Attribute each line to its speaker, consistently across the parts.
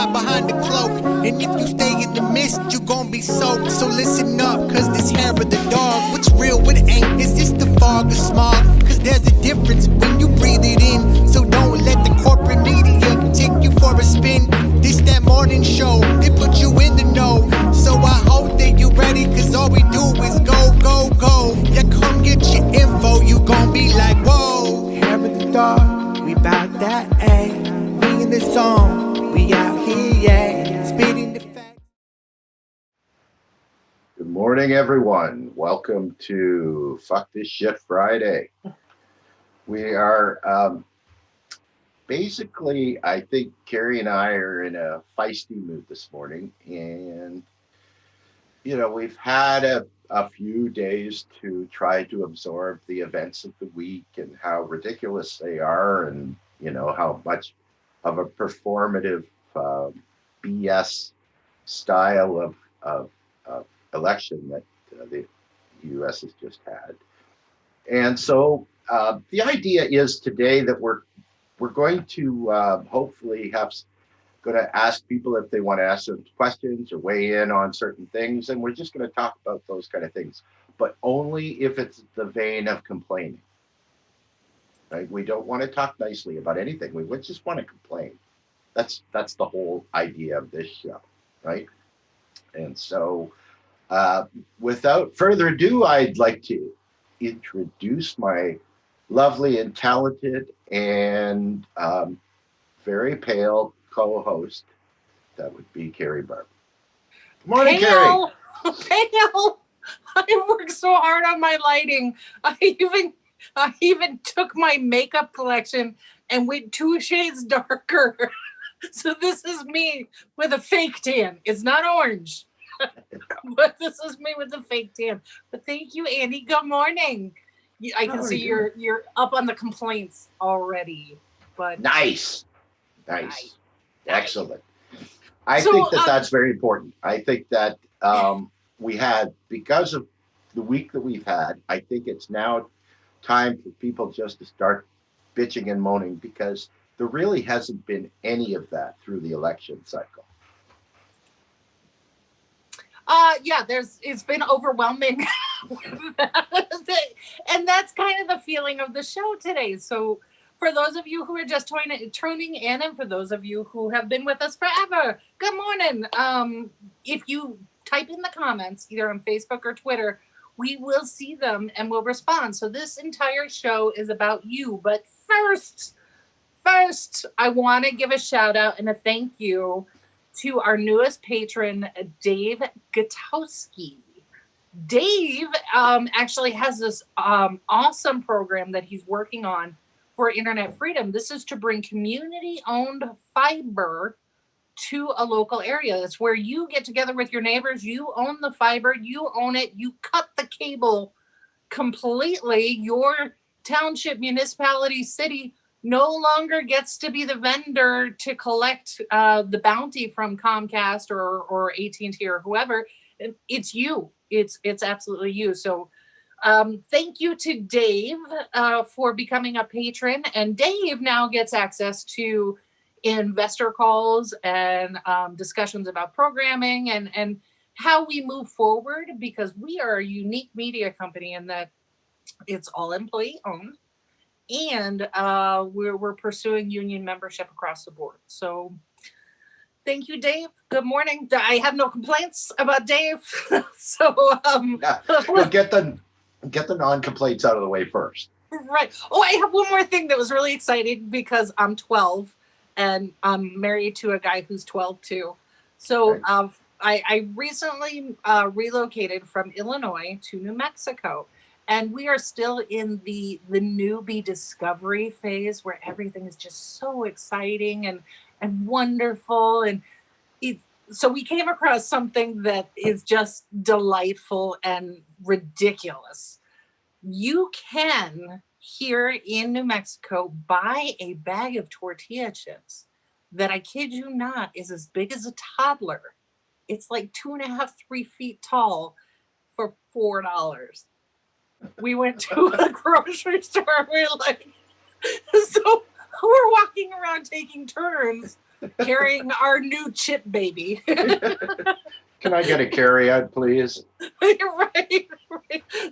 Speaker 1: hide behind the cloak. And if you stay in the mist, you gon' be soaked. So listen up, cause this hair of the dog, what's real, what ain't? Is this the fog or smog? Cause there's a difference when you breathe it in. So don't let the corporate media take you for a spin. This that morning show, they put you in the know. So I hope that you ready, cause all we do is go, go, go. Yeah, come get your info, you gon' be like, whoa. Hair of the dog, we bout that, ayy. We in the zone, we out here, yeah. Spitting the facts.
Speaker 2: Good morning, everyone. Welcome to Fuck This Shit Friday. We are basically, I think Kerri and I are in a feisty mood this morning. And, you know, we've had a few days to try to absorb the events of the week and how ridiculous they are and, you know, how much of a performative BS style of election that the U.S. has just had. And so the idea is today that we're going to hopefully going to ask people if they want to ask some questions or weigh in on certain things, and we're just going to talk about those kind of things, but only if it's the vein of complaining. Right? We don't want to talk nicely about anything. We just want to complain. That's the whole idea of this show, right? And so, without further ado, I'd like to introduce my lovely and talented and very pale co-host. That would be Kerri Barber. Good morning, Kerri.
Speaker 3: Pale. I worked so hard on my lighting. I even took my makeup collection and went 2 shades darker. So this is me with a fake tan. It's not orange. But this is me with a fake tan. But thank you, Andy. Good morning. I can see you're up on the complaints already. But
Speaker 2: Nice. Excellent. I think that's very important. I think that we had, because of the week that we've had, I think it's now time for people just to start bitching and moaning, because there really hasn't been any of that through the election cycle.
Speaker 3: It's been overwhelming. And that's kind of the feeling of the show today. So for those of you who are just tuning in, and for those of you who have been with us forever, good morning. If you type in the comments, either on Facebook or Twitter, we will see them and we'll respond. So this entire show is about you. But first, I want to give a shout out and a thank you to our newest patron, Dave Gutowski. Dave actually has this awesome program that he's working on for internet freedom. This is to bring community-owned fiber to a local area. It's where you get together with your neighbors. You own the fiber. You own it. You cut the cable completely. Your township, municipality, city no longer gets to be the vendor to collect the bounty from Comcast or AT&T or whoever. It's you. It's absolutely you. So thank you to Dave for becoming a patron. And Dave now gets access to investor calls and discussions about programming and how we move forward, because we are a unique media company in that it's all employee owned. And we're pursuing union membership across the board. So thank you, Dave. Good morning. I have no complaints about Dave. So
Speaker 2: we'll get the non-complaints out of the way first.
Speaker 3: Right. Oh, I have one more thing that was really exciting, because I'm 12 and I'm married to a guy who's 12 too. So I recently relocated from Illinois to New Mexico. And we are still in the newbie discovery phase, where everything is just so exciting and wonderful. And so we came across something that is just delightful and ridiculous. You can, here in New Mexico, buy a bag of tortilla chips that, I kid you not, is as big as a toddler. It's like 2.5, 3 feet tall for $4. We went to a grocery store. We're like, so we're walking around taking turns carrying our new chip baby.
Speaker 2: Can I get a carry-on, please?
Speaker 3: right.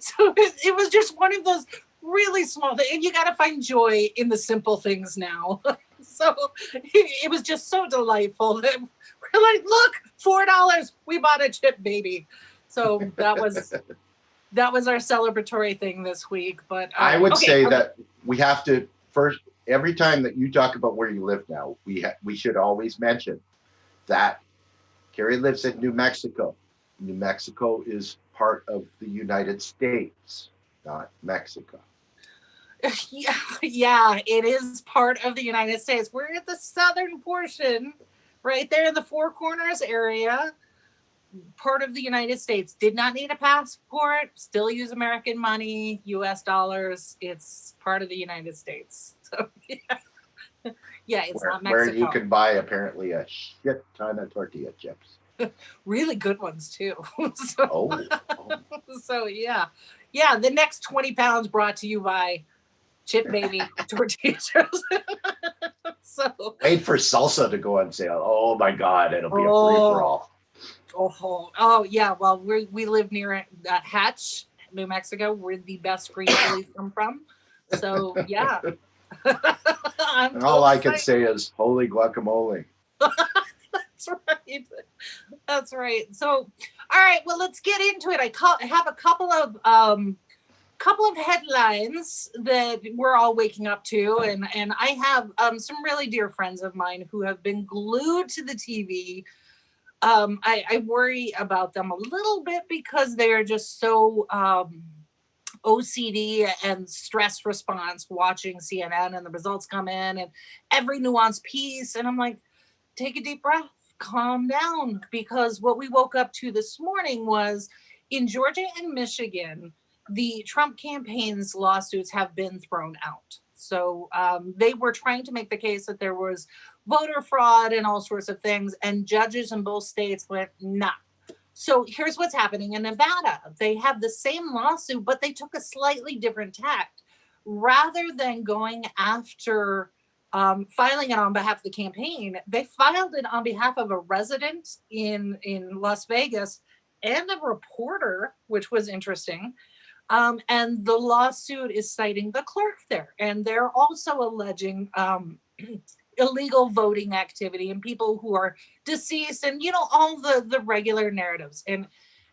Speaker 3: So it was just one of those really small things. And you got to find joy in the simple things now. So it was just so delightful. We're like, look, $4. We bought a chip baby. So that was our celebratory thing this week. But
Speaker 2: I would say that we have to first, every time that you talk about where you live now, we should always mention that Kerri lives in New Mexico. New Mexico is part of the United States, not Mexico.
Speaker 3: Yeah, it is part of the United States. We're at the southern portion, right there in the Four Corners area. Part of the United States. Did not need a passport. Still use American money, U.S. dollars. It's part of the United States. So yeah, it's not Mexico.
Speaker 2: Where you can buy apparently a shit ton of tortilla chips.
Speaker 3: Really good ones too. So yeah. The next 20 pounds brought to you by Chip Baby tortilla chips. So
Speaker 2: wait for salsa to go on sale. Oh my God, it'll be a free for all.
Speaker 3: Oh yeah. Well, we live near Hatch, New Mexico, where the best green chilies come from. So yeah.
Speaker 2: All I can say is holy guacamole.
Speaker 3: That's right. So, all right. Well, let's get into it. I have a couple of headlines that we're all waking up to, and I have some really dear friends of mine who have been glued to the TV. I worry about them a little bit because they are just so OCD and stress response watching CNN, and the results come in and every nuanced piece, and I'm like, take a deep breath, calm down, because what we woke up to this morning was in Georgia and Michigan, the Trump campaign's lawsuits have been thrown out. So they were trying to make the case that there was voter fraud and all sorts of things, and judges in both states went, nah. So here's what's happening in Nevada. They have the same lawsuit, but they took a slightly different tact. Rather than going after filing it on behalf of the campaign, they filed it on behalf of a resident in Las Vegas and a reporter, which was interesting. And the lawsuit is citing the clerk there. And they're also alleging illegal voting activity and people who are deceased and, all the regular narratives. And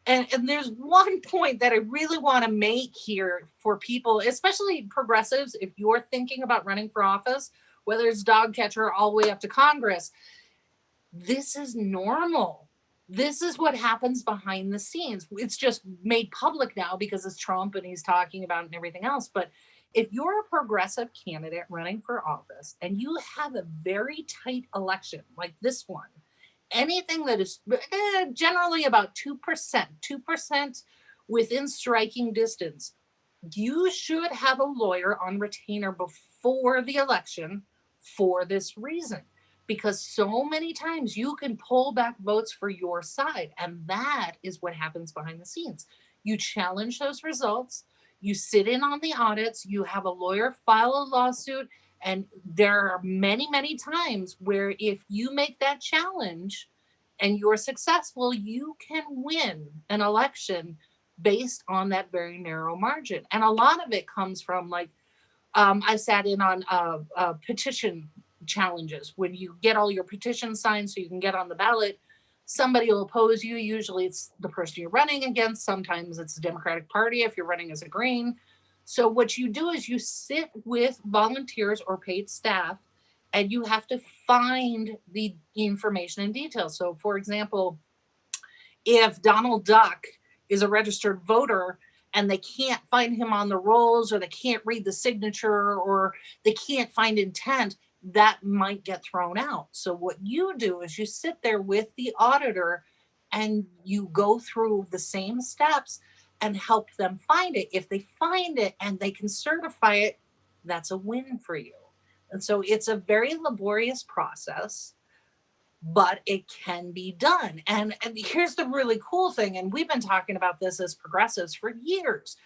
Speaker 3: there's one point that I really want to make here for people, especially progressives, if you're thinking about running for office, whether it's dog catcher all the way up to Congress, this is normal. This is what happens behind the scenes. It's just made public now because it's Trump and he's talking about it and everything else. But if you're a progressive candidate running for office and you have a very tight election like this one, anything that is generally about 2% within striking distance, you should have a lawyer on retainer before the election for this reason. Because so many times you can pull back votes for your side. And that is what happens behind the scenes. You challenge those results. You sit in on the audits. You have a lawyer file a lawsuit. And there are many, many times where if you make that challenge and you're successful, you can win an election based on that very narrow margin. And a lot of it comes from I sat in on petition challenges. When you get all your petitions signed so you can get on the ballot, somebody will oppose you. Usually it's the person you're running against. Sometimes it's the Democratic Party if you're running as a Green. So what you do is you sit with volunteers or paid staff and you have to find the information and details. So for example, if Donald Duck is a registered voter and they can't find him on the rolls, or they can't read the signature, or they can't find intent, that might get thrown out. So what you do is you sit there with the auditor and you go through the same steps and help them find it. If they find it and they can certify it, that's a win for you. And so it's a very laborious process, but it can be done. And here's the really cool thing, and we've been talking about this as progressives for years.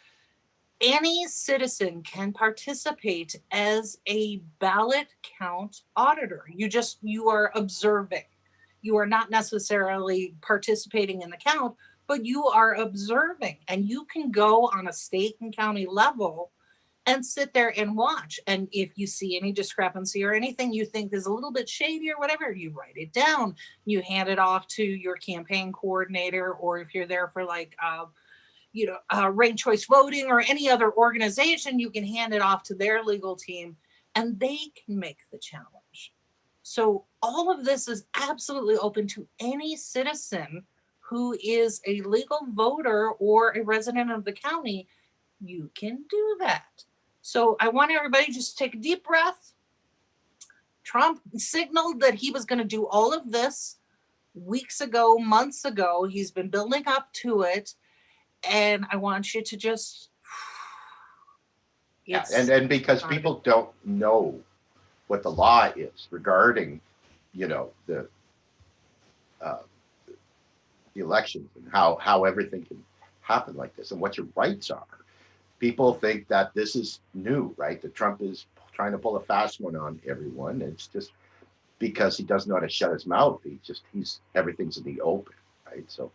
Speaker 3: Any citizen can participate as a ballot count auditor. You are observing. You are not necessarily participating in the count, but you are observing, and you can go on a state and county level and sit there and watch. And if you see any discrepancy or anything you think is a little bit shady or whatever, you write it down. You hand it off to your campaign coordinator, or if you're there for like ranked choice voting or any other organization, you can hand it off to their legal team and they can make the challenge. So all of this is absolutely open to any citizen who is a legal voter or a resident of the county. You can do that. So I want everybody just to take a deep breath. Trump signaled that he was going to do all of this weeks ago, months ago. He's been building up to it. And I want you to just
Speaker 2: and because people don't know what the law is regarding, the elections and how everything can happen like this and what your rights are. People think that this is new, right? That Trump is trying to pull a fast one on everyone. It's just because he doesn't know how to shut his mouth. Everything's in the open. Right? So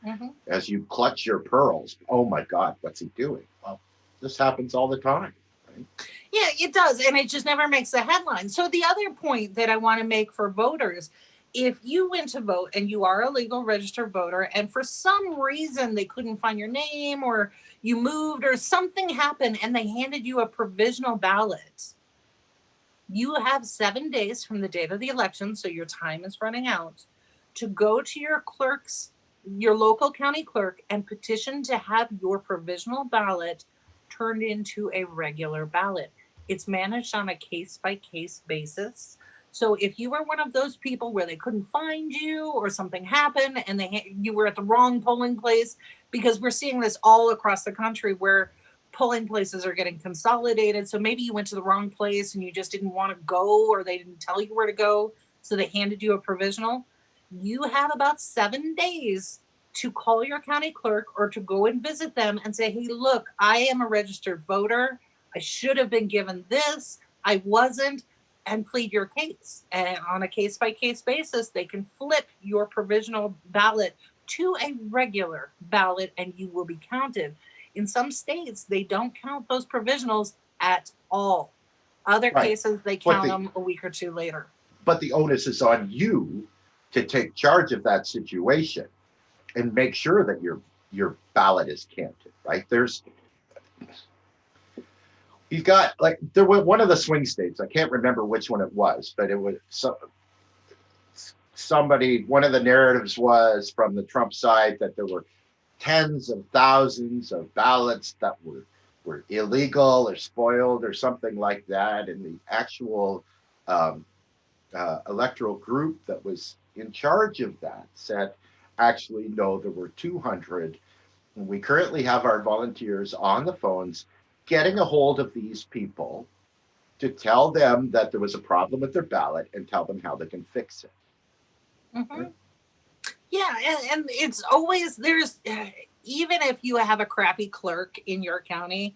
Speaker 2: as you clutch your pearls, oh my God, what's he doing? Well, this happens all the time. Right?
Speaker 3: Yeah, it does. And it just never makes the headline. So the other point that I want to make for voters, if you went to vote and you are a legal registered voter and for some reason they couldn't find your name or you moved or something happened and they handed you a provisional ballot, you have 7 days from the date of the election, so your time is running out, to go to your local county clerk and petition to have your provisional ballot turned into a regular ballot. It's managed on a case-by-case basis. So if you were one of those people where they couldn't find you or something happened and you were at the wrong polling place, because we're seeing this all across the country where polling places are getting consolidated. So maybe you went to the wrong place and you just didn't want to go, or they didn't tell you where to go, so they handed you a provisional. You have about 7 days to call your county clerk or to go and visit them and say, hey, look, I am a registered voter. I should have been given this. I wasn't, and plead your case. And on a case-by-case basis, they can flip your provisional ballot to a regular ballot and you will be counted. In some states, they don't count those provisionals at all. Other cases, they count them a week or two later.
Speaker 2: But the onus is on you to take charge of that situation and make sure that your ballot is counted, right? You've got, like, there was one of the swing states, I can't remember which one it was, but it was somebody, one of the narratives was from the Trump side that there were tens of thousands of ballots that were illegal or spoiled or something like that. And the actual electoral group that was in charge of that said, actually, no, there were 200. And we currently have our volunteers on the phones getting a hold of these people to tell them that there was a problem with their ballot and tell them how they can fix it.
Speaker 3: Right? Yeah, and it's always, even if you have a crappy clerk in your county,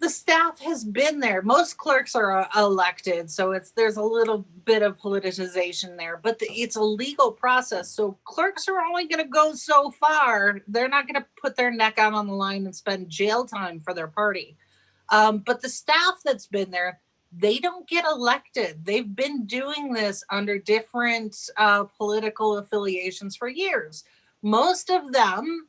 Speaker 3: the staff has been there. Most clerks are elected, so there's a little bit of politicization there, but it's a legal process. So clerks are only going to go so far. They're not going to put their neck out on the line and spend jail time for their party. But the staff that's been there, they don't get elected. They've been doing this under different political affiliations for years. Most of them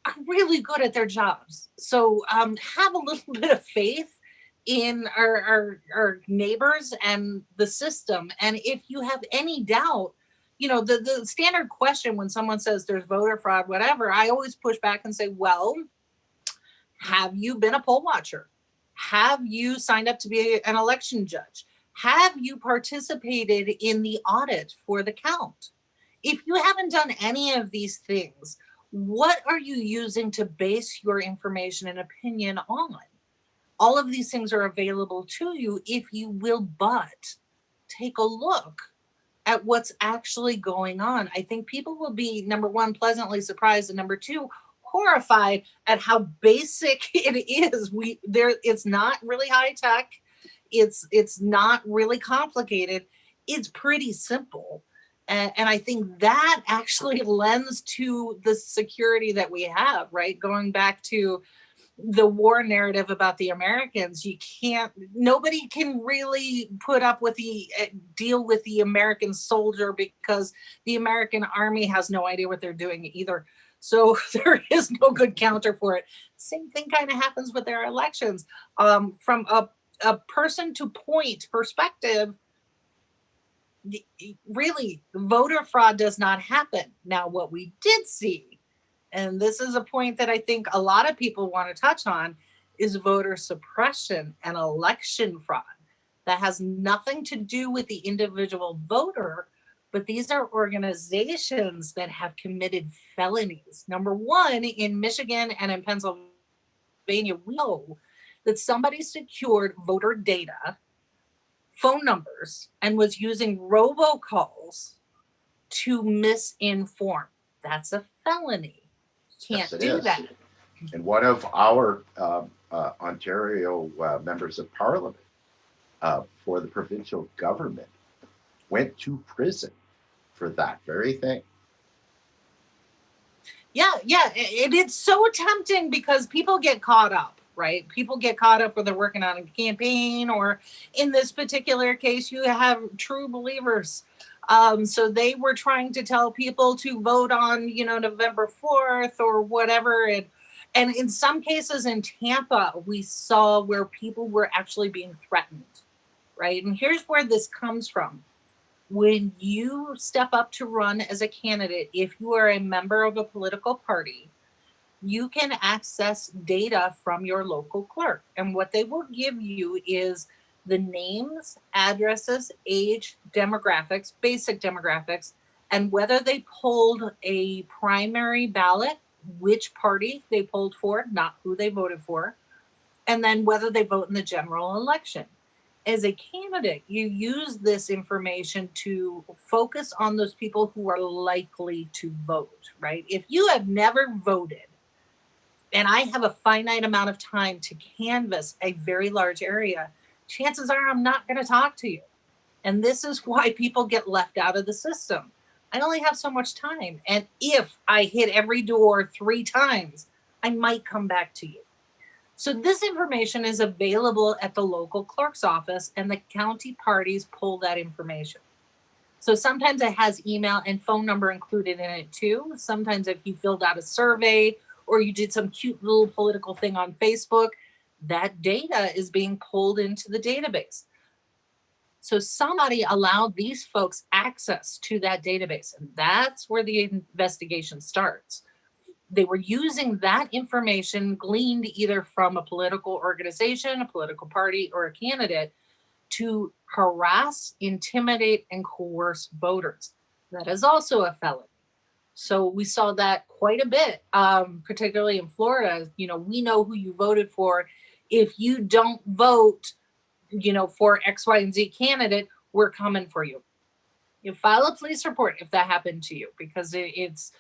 Speaker 3: are really good at their jobs. So have a little bit of faith in our neighbors and the system. And if you have any doubt, the standard question when someone says there's voter fraud, whatever, I always push back and say, well, have you been a poll watcher? Have you signed up to be an election judge? Have you participated in the audit for the count? If you haven't done any of these things, what are you using to base your information and opinion on? All of these things are available to you if you will but take a look at what's actually going on. I think people will be, number one, pleasantly surprised, and number two, horrified at how basic it is. It's not really high tech. It's not really complicated. It's pretty simple. And I think that actually lends to the security that we have, right? Going back to the war narrative about the Americans, nobody can really put up with deal with the American soldier because the American army has no idea what they're doing either. So there is no good counter for it. Same thing kind of happens with their elections. From a person to point perspective, really, voter fraud does not happen. Now, what we did see, and this is a point that I think a lot of people want to touch on, is voter suppression and election fraud. That has nothing to do with the individual voter, but these are organizations that have committed felonies. Number one, in Michigan and in Pennsylvania, we know that somebody secured voter data, phone numbers, and was using robocalls to misinform. That's a felony. You
Speaker 2: Yes,
Speaker 3: can't
Speaker 2: it
Speaker 3: do
Speaker 2: is.
Speaker 3: that.
Speaker 2: And one of our Ontario members of parliament for the provincial government went to prison for that very thing.
Speaker 3: Yeah, it's so tempting because people get caught up, right? People get caught up when they're working on a campaign, or in this particular case, you have true believers. So they were trying to tell people to vote on, November 4th or whatever. And in some cases in Tampa, we saw where people were actually being threatened, right? And here's where this comes from. When you step up to run as a candidate, if you are a member of a political party, you can access data from your local clerk. And what they will give you is the names, addresses, age, demographics, basic demographics, and whether they pulled a primary ballot, which party they pulled for, not who they voted for, and then whether they vote in the general election. As a candidate, you use this information to focus on those people who are likely to vote, right? If you have never voted, and I have a finite amount of time to canvass a very large area, chances are I'm not going to talk to you. And this is why people get left out of the system. I only have so much time. And if I hit every door 3 times, I might come back to you. So this information is available at the local clerk's office, and the county parties pull that information. So sometimes it has email and phone number included in it too. Sometimes if you filled out a survey or you did some cute little political thing on Facebook, that data is being pulled into the database. So somebody allowed these folks access to that database, and that's where the investigation starts. They were using that information gleaned either from a political organization, a political party, or a candidate to harass, intimidate, and coerce voters. That is also a felony. So we saw that quite a bit, particularly in Florida. We know who you voted for. If you don't vote, for X, Y, and Z candidate, we're coming for you. You file a police report if that happened to you, because it's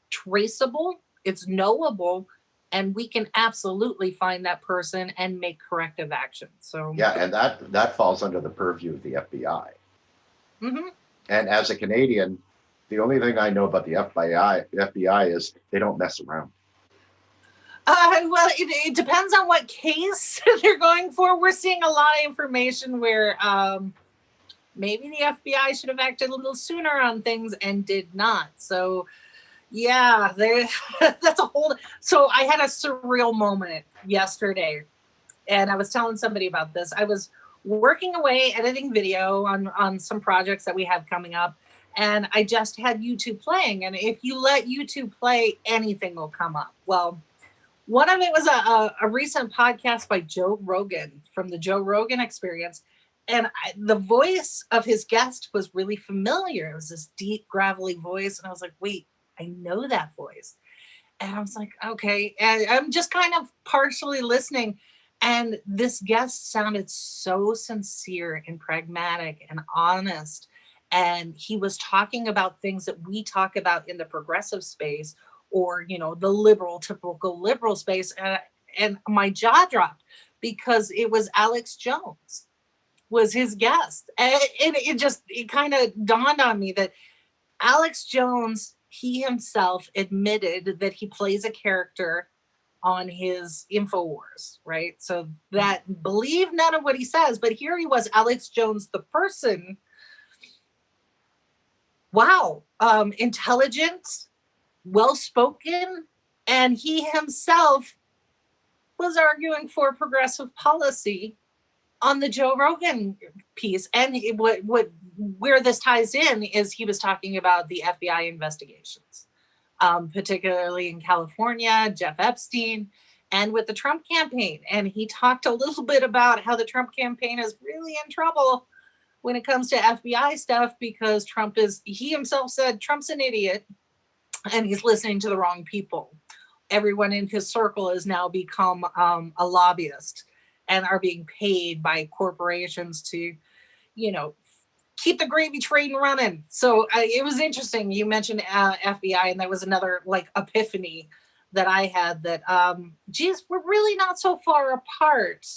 Speaker 3: traceable, it's knowable, and we can absolutely find that person and make corrective action. So
Speaker 2: yeah, and that falls under the purview of the FBI.
Speaker 3: Mm-hmm.
Speaker 2: And as a Canadian, the only thing I know about the FBI is they don't mess around.
Speaker 3: Well, it depends on what case they're going for. We're seeing a lot of information where maybe the FBI should have acted a little sooner on things and did not. So yeah, that's a whole. So I had a surreal moment yesterday, and I was telling somebody about this. I was working away editing video on some projects that we have coming up, and I just had YouTube playing. And if you let YouTube play, anything will come up. Well, one of it was a recent podcast by Joe Rogan from the Joe Rogan Experience. And the voice of his guest was really familiar. It was this deep, gravelly voice. And I was like, wait, I know that voice. And I was like, okay. And I'm just kind of partially listening. And this guest sounded so sincere and pragmatic and honest. And he was talking about things that we talk about in the progressive space, or, you know, the liberal, typical liberal space. And my jaw dropped because it was Alex Jones was his guest. And it kind of dawned on me that Alex Jones, he himself admitted that he plays a character on his InfoWars, right? So that believe none of what he says, but here he was, Alex Jones, the person. Wow. Intelligent, well-spoken, and he himself was arguing for progressive policy on the Joe Rogan piece. And where this ties in is he was talking about the FBI investigations, particularly in California, Jeff Epstein, and with the Trump campaign. And he talked a little bit about how the Trump campaign is really in trouble when it comes to FBI stuff because he himself said Trump's an idiot and he's listening to the wrong people. Everyone in his circle has now become a lobbyist and are being paid by corporations to, you know, keep the gravy train running. So it was interesting. You mentioned FBI, and that was another like epiphany that I had that, geez, we're really not so far apart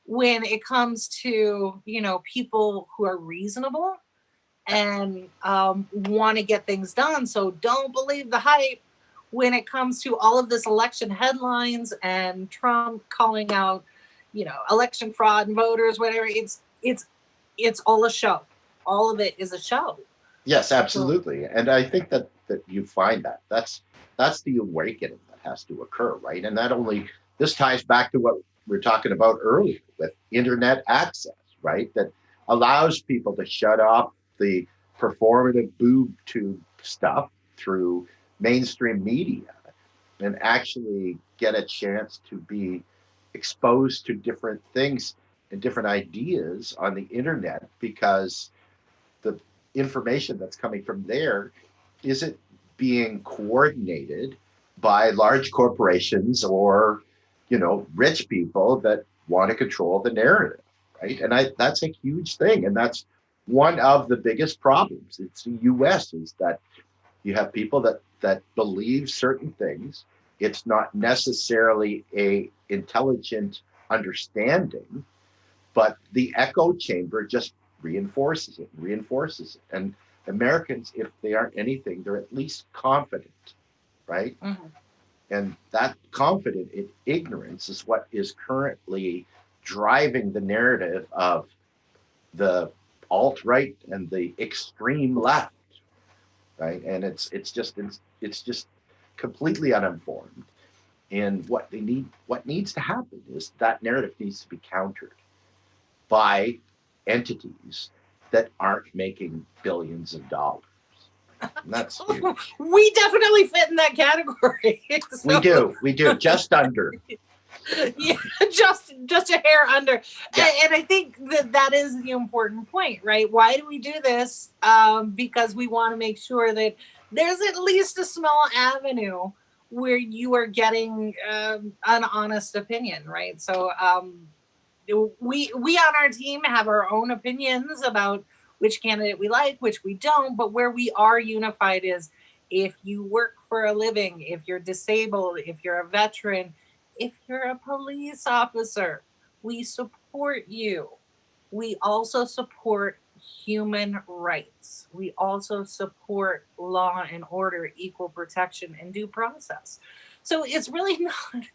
Speaker 3: when it comes to, you know, people who are reasonable and want to get things done. So don't believe the hype when it comes to all of this election headlines and Trump calling out, you know, election fraud and voters, whatever. It's all a show. All of it is a show.
Speaker 2: Yes, absolutely. And I think that you find that's the awakening that has to occur, right? And this ties back to what we were talking about earlier with internet access, right? That allows people to shut off the performative boob tube stuff through mainstream media and actually get a chance to be exposed to different things and different ideas on the internet, because the information that's coming from there isn't being coordinated by large corporations or, you know, rich people that want to control the narrative, right? And that's a huge thing. And that's one of the biggest problems. It's the US is that you have people that believe certain things. It's not necessarily a intelligent understanding, but the echo chamber just reinforces it. And Americans, if they aren't anything, they're at least confident, right? Mm-hmm. And that confident in ignorance is what is currently driving the narrative of the alt-right and the extreme left, right? And it's just completely uninformed. And what needs to happen is that narrative needs to be countered by entities that aren't making billions of dollars. And that's huge.
Speaker 3: We definitely fit in that category.
Speaker 2: So. We do, just under.
Speaker 3: Yeah, just a hair under.
Speaker 2: Yeah.
Speaker 3: And I think that is the important point, right? Why do we do this? Because we want to make sure that there's at least a small avenue where you are getting an honest opinion, right? So we on our team have our own opinions about which candidate we like, which we don't, but where we are unified is if you work for a living, if you're disabled, if you're a veteran, if you're a police officer, we support you. We also support human rights. We also support law and order, equal protection, and due process. So it's really not,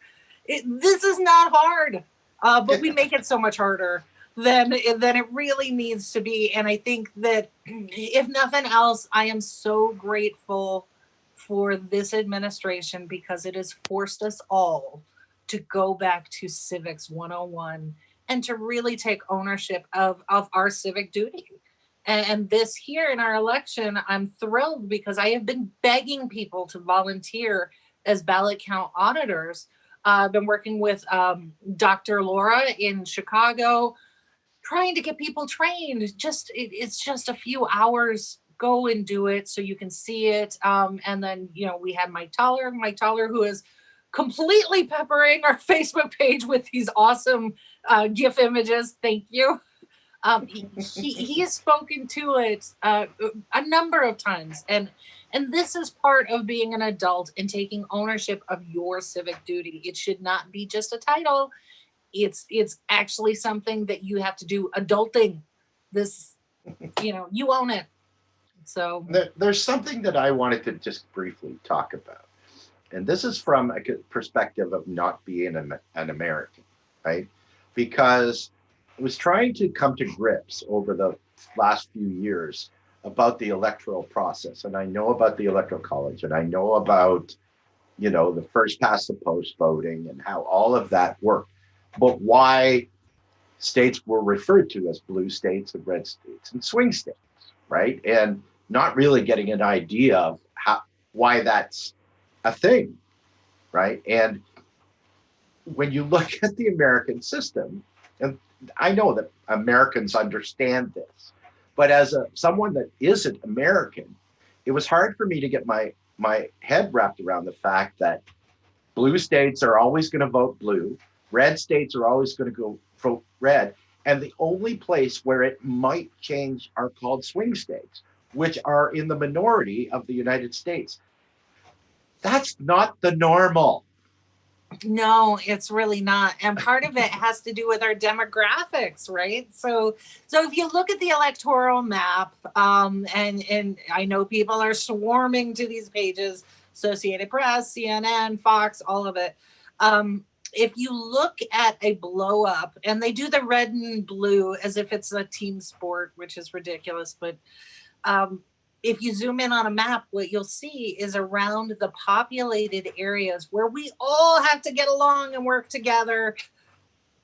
Speaker 3: this is not hard, but we make it so much harder than it really needs to be. And I think that if nothing else, I am so grateful for this administration because it has forced us all to go back to Civics 101 and to really take ownership of our civic duty. And this here in our election, I'm thrilled because I have been begging people to volunteer as ballot count auditors. I've been working with Dr. Laura in Chicago, trying to get people trained. It's just a few hours. Go and do it so you can see it. And then, you know, we have Mike Toller, who is completely peppering our Facebook page with these awesome GIF images. Thank you. He has spoken to it a number of times, and And this is part of being an adult and taking ownership of your civic duty. It should not be just a title. It's actually something that you have to do. Adulting. This, you own it. So
Speaker 2: There's something that I wanted to just briefly talk about. And this is from a perspective of not being an American, right? Because I was trying to come to grips over the last few years about the electoral process. And I know about the electoral college, and I know about, the first past the post voting and how all of that worked. But why states were referred to as blue states and red states and swing states, right? And not really getting an idea of why that's a thing, right? And when you look at the American system, and I know that Americans understand this, but as someone that isn't American, it was hard for me to get my head wrapped around the fact that blue states are always going to vote blue, red states are always going to go vote red, and the only place where it might change are called swing states, which are in the minority of the United States. That's not the normal.
Speaker 3: no, it's really not. And part of it has to do with our demographics, right? So if you look at the electoral map, and I know people are swarming to these pages, Associated Press, CNN, Fox, all of it. If you look at a blow up, and they do the red and blue as if it's a team sport, which is ridiculous, but if you zoom in on a map, what you'll see is around the populated areas where we all have to get along and work together,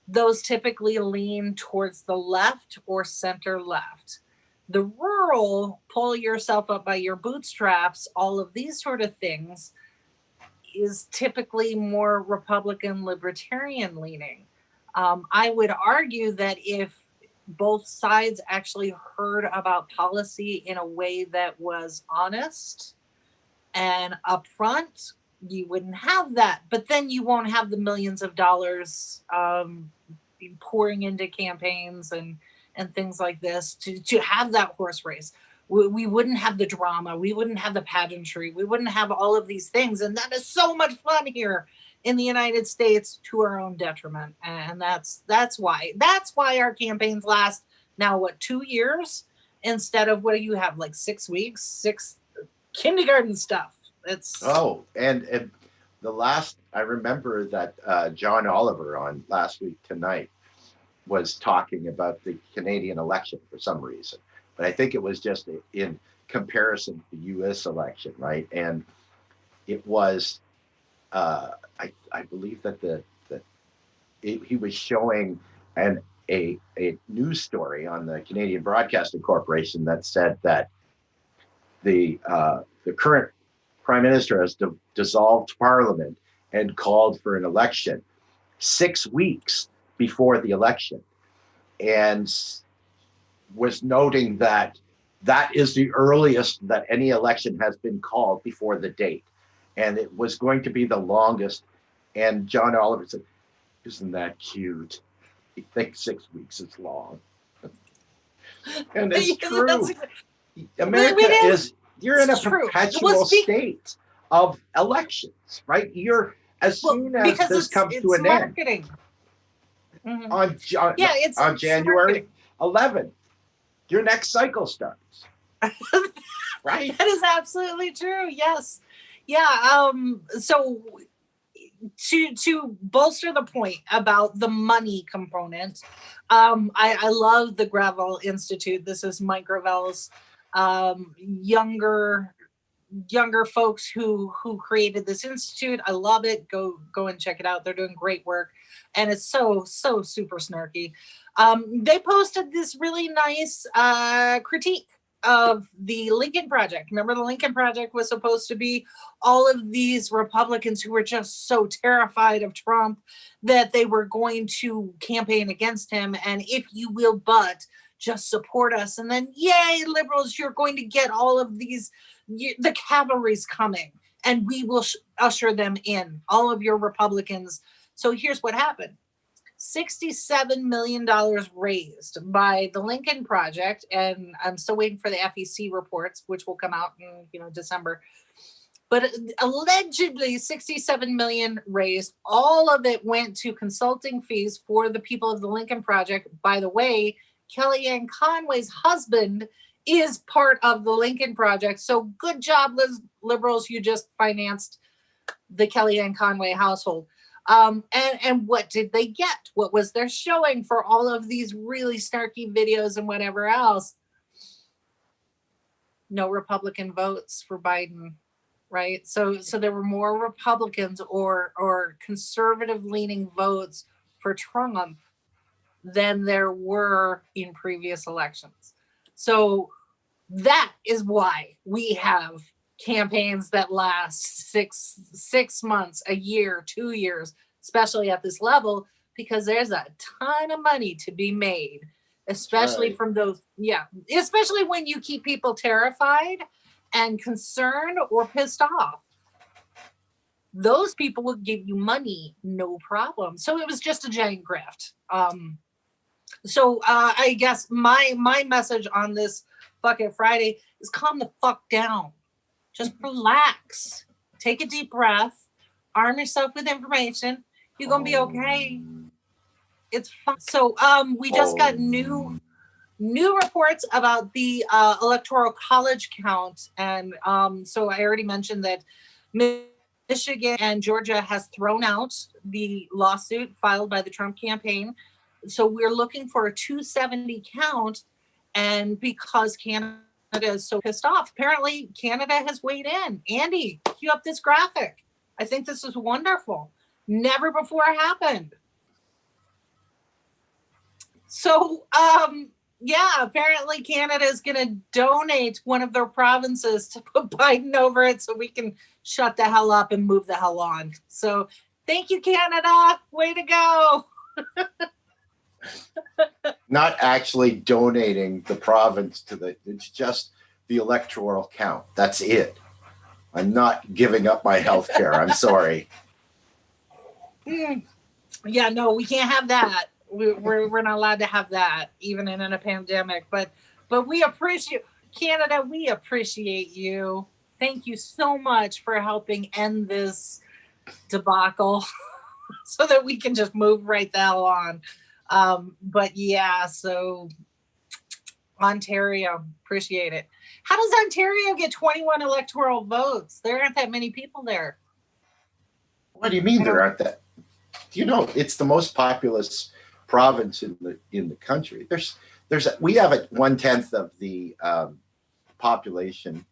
Speaker 3: those typically lean towards the left or center left. The rural, pull yourself up by your bootstraps, all of these sort of things, is typically more Republican libertarian leaning. I would argue that if both sides actually heard about policy in a way that was honest and upfront, you wouldn't have that. But then you won't have the millions of dollars pouring into campaigns and things like this to have that horse race. We wouldn't have the drama. We wouldn't have the pageantry. We wouldn't have all of these things. And that is so much fun here in the United States to our own detriment. And that's why our campaigns last now, 2 years instead of what do you have, like 6 weeks, 6 kindergarten stuff.
Speaker 2: And the last, I remember that John Oliver on Last Week Tonight was talking about the Canadian election for some reason. But I think it was just in comparison to the U.S. election, right? And it was, I believe that he was showing a news story on the Canadian Broadcasting Corporation that said that the current prime minister has dissolved parliament and called for an election 6 weeks before the election, and was noting that is the earliest that any election has been called before the date, and it was going to be the longest. And John Oliver said, "Isn't that cute? You think 6 weeks is long?" And it's true. America you're in a perpetual state of elections, right? You're soon as this comes to an
Speaker 3: marketing.
Speaker 2: End on January 11th, your next cycle starts. Right?
Speaker 3: That is absolutely true. Yes. Yeah. So to bolster the point about the money component, I love the Gravel Institute. This is Mike Gravel's younger folks who created this institute. I love it. Go and check it out. They're doing great work, and it's so super snarky. They posted this really nice critique of the Lincoln Project. Remember, the Lincoln Project was supposed to be all of these Republicans who were just so terrified of Trump that they were going to campaign against him. And if you will, but just support us. And then, yay, liberals, you're going to get all of these, the cavalry's coming, and we will usher them in, all of your Republicans. So here's what happened. $67 million raised by the Lincoln Project, and I'm still waiting for the FEC reports, which will come out in December. But allegedly 67 million raised. All of it went to consulting fees for the people of the Lincoln Project. By the way, Kellyanne Conway's husband is part of the Lincoln Project. So good job, liberals. You just financed the Kellyanne Conway household. And what did they get? What was their showing for all of these really snarky videos and whatever else? No Republican votes for Biden, right? So there were more Republicans or conservative leaning votes for Trump than there were in previous elections. So that is why we have campaigns that last six months, a year, 2 years, especially at this level, because there's a ton of money to be made, especially from those. Yeah, especially when you keep people terrified and concerned or pissed off. Those people will give you money, no problem. So it was just a giant grift. So I guess my message on this Bucket Friday is calm the fuck down. Just relax. Take a deep breath. Arm yourself with information. You're going to be okay. It's fine. So we just got new reports about the electoral college count. And so I already mentioned that Michigan and Georgia has thrown out the lawsuit filed by the Trump campaign. So we're looking for a 270 count. And because Canada is so pissed off, apparently Canada has weighed in. Andy, cue up this graphic. I think this is wonderful. Never before happened. So, apparently Canada is going to donate one of their provinces to put Biden over it so we can shut the hell up and move the hell on. So thank you, Canada. Way to go.
Speaker 2: Not actually donating the province it's just the electoral count. That's it. I'm not giving up my health care. I'm sorry.
Speaker 3: Yeah, no, we can't have that. We're not allowed to have that, even in a pandemic. But we appreciate Canada. We appreciate you. Thank you so much for helping end this debacle, so that we can just move right the hell on. But yeah, so Ontario, appreciate it. How does Ontario get 21 electoral votes? There aren't that many people there.
Speaker 2: What do you mean there aren't that? It's the most populous province in the country. We have 1/10 of the population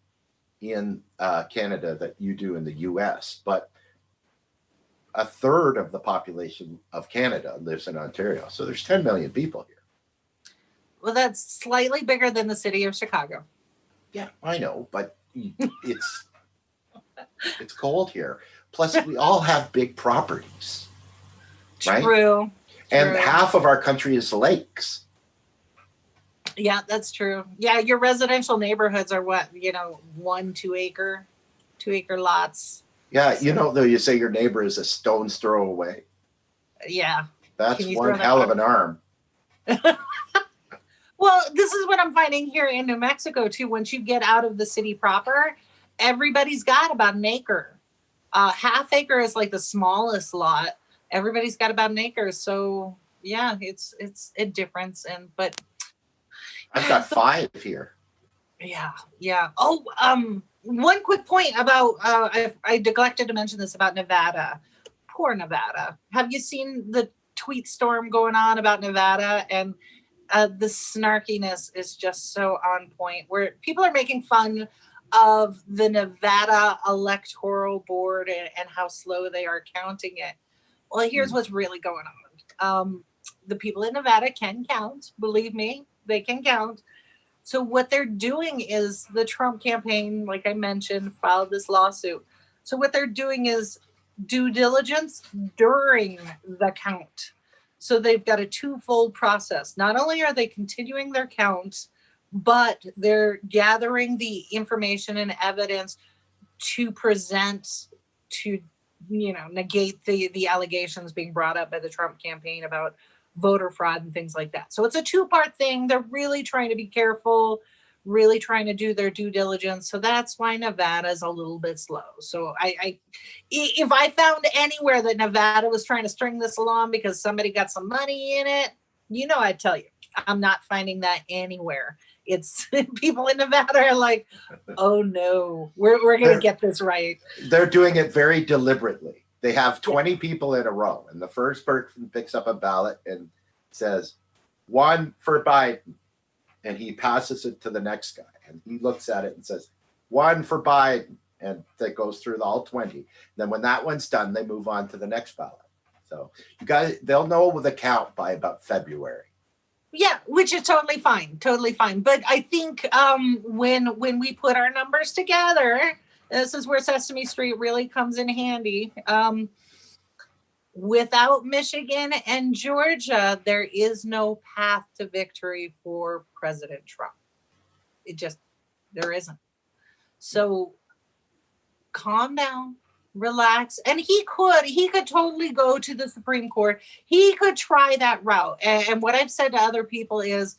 Speaker 2: in Canada that you do in the US, but 1/3 of the population of Canada lives in Ontario. So there's 10 million people here.
Speaker 3: Well, that's slightly bigger than the city of Chicago.
Speaker 2: Yeah, I know, but it's cold here. Plus, we all have big properties, right?
Speaker 3: True.
Speaker 2: And half of our country is lakes.
Speaker 3: Yeah, that's true. Yeah, your residential neighborhoods are what, 1-2 acre lots.
Speaker 2: Yeah, though you say your neighbor is a stone's throw away.
Speaker 3: Yeah.
Speaker 2: That's one hell of an arm.
Speaker 3: Well, this is what I'm finding here in New Mexico, too. Once you get out of the city proper, everybody's got about an acre. Half acre is like the smallest lot. Everybody's got about an acre. So, yeah, it's a difference. But
Speaker 2: I've got 5 here.
Speaker 3: Yeah. Oh, one quick point about, I neglected to mention this about Nevada. Poor Nevada. Have you seen the tweet storm going on about Nevada? And the snarkiness is just so on point, where people are making fun of the Nevada Electoral Board and how slow they are counting it. Well, here's what's really going on. The people in Nevada can count. Believe me, they can count. So what they're doing is the Trump campaign, like I mentioned, filed this lawsuit. So what they're doing is due diligence during the count. So they've got a twofold process. Not only are they continuing their counts, but they're gathering the information and evidence to present to negate the allegations being brought up by the Trump campaign about voter fraud and things like that. So it's a two-part thing. They're really trying to be careful, really trying to do their due diligence. So that's why Nevada's a little bit slow. So if I found anywhere that Nevada was trying to string this along because somebody got some money in it, I'd tell you. I'm not finding that anywhere. It's people in Nevada are like, oh no, we're going to get this right.
Speaker 2: They're doing it very deliberately. They have 20 people in a row, and the first person picks up a ballot and says, 1 for Biden. And he passes it to the next guy, and he looks at it and says, 1 for Biden. And that goes through all 20. Then when that one's done, they move on to the next ballot. So you guys, they'll know the count by about February.
Speaker 3: Yeah, which is totally fine. But I think when we put our numbers together, this is where Sesame Street really comes in handy. Without Michigan and Georgia, there is no path to victory for President Trump. There isn't. So calm down, relax. And he could totally go to the Supreme Court. He could try that route. And what I've said to other people is,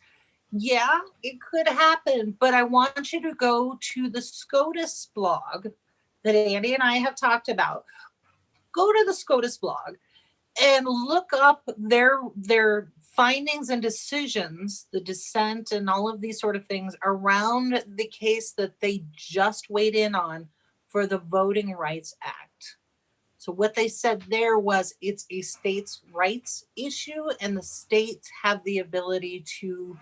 Speaker 3: yeah, it could happen, but I want you to go to the SCOTUS blog that Andy and I have talked about. Go to the SCOTUS blog and look up their findings and decisions, the dissent and all of these sort of things around the case that they just weighed in on for the Voting Rights Act. So what they said there was it's a states' rights issue, and the states have the ability to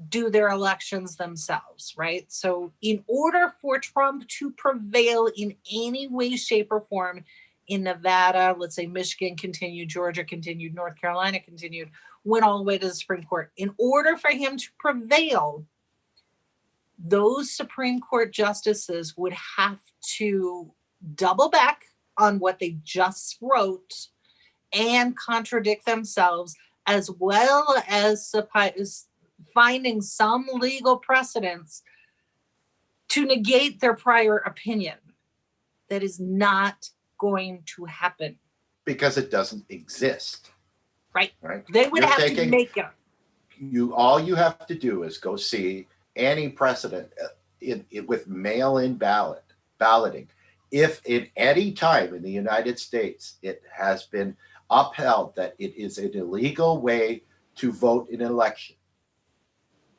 Speaker 3: do their elections themselves, right? So in order for Trump to prevail in any way, shape, or form in Nevada, let's say Michigan continued, Georgia continued, North Carolina continued, went all the way to the Supreme Court. In order for him to prevail, those Supreme Court justices would have to double back on what they just wrote and contradict themselves, as well as finding some legal precedents to negate their prior opinion. That is not going to happen.
Speaker 2: Because it doesn't exist.
Speaker 3: Right. They would have to make it.
Speaker 2: All you have to do is go see any precedent with mail-in balloting. If at any time in the United States it has been upheld that it is an illegal way to vote in an election,